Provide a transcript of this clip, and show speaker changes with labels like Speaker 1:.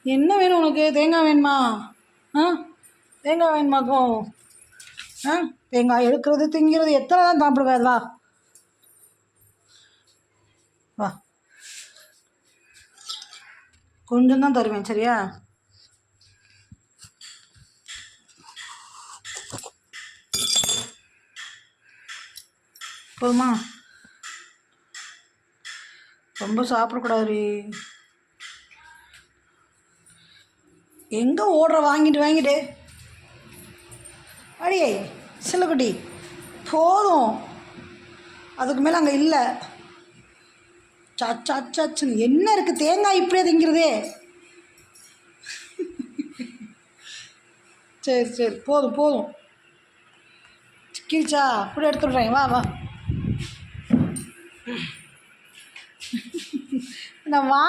Speaker 1: என்ன வேணும் உனக்கு? தேங்காய் வேணுமா? ஆ, தேங்காய் வேணுமாக்கும்? ஆ, தேங்காய் எடுக்கிறது திங்கிறது எத்தனை தான் சாப்பிடுவேன்? வா வா, கொஞ்சம் தான் தருவேன், சரியா? போதுமா? ரொம்ப சாப்பிடக்கூடாது. எங்கே ஓடுற? வாங்கிட்டு அடியே சில்லக்குட்டி, போதும். அதுக்கு மேலே அங்கே இல்லை. சச்சுன்னு என்ன இருக்குது? தேங்காய் இப்படியே திங்கிறதே. சரி சரி, போதும் போதும். கிழிச்சா அப்படி எடுத்துடுறேன். வா வா, நான் வா.